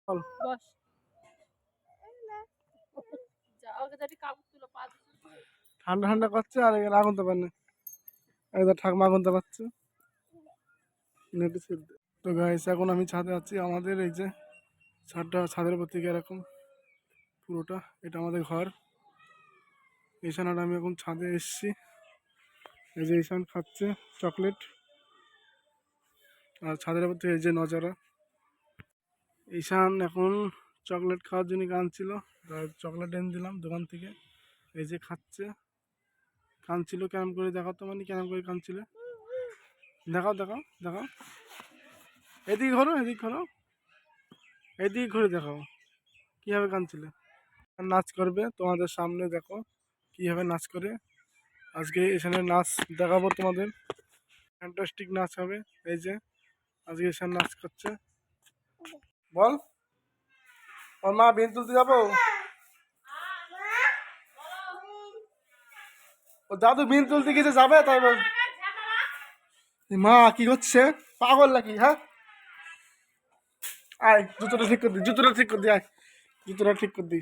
বস ঠান্ডা ঠান্ডা করছে আর এখানে আগুন তো পারে একদম ঠাকমা আগুন তো পাচ্ছে। তো গাইস এখন আমি ছাদে আছি। আমাদের এই যে ছাদের উপর থেকে এরকম পুরোটা এটা আমাদের ঘর। ঈশান আর আমি এখন ছাদে এসছি। এই যে ঈশান খাচ্ছে চকলেট আর ছাদের উপর থেকে এই যে নজারা। ঈশান এখন চকলেট খাওয়ার জন্য কাঁদছিল, চকলেট এনে দিলাম দোকান থেকে। এই যে খাচ্ছে, কাঁদছিল কেমন করে দেখাও তো, মানে কেমন করে কাঁদছিল দেখাও দেখাও দেখাও। এদিকে ঘোরো এদিকে ঘোরো, এদিকে ঘুরে দেখাও কীভাবে কাঁদছিল। নাচ করবে তোমাদের সামনে, দেখো কীভাবে নাচ করে। আজকে এখানে নাচ দেখাবো তোমাদের, ফ্যান্টাস্টিক নাচ হবে। এই যে আজকে এখানে নাচ করছে। বল ওর মা বিন তুলতে যাবো, ও দাদু বিন তুলতে গেছে যাবে তাই বল। মা কি হচ্ছে পাগল নাকি? হ্যাঁ আয় জুতোটা ঠিক করে দি, জুতোটা ঠিক করে দি, আয় জুতোটা ঠিক করে দি।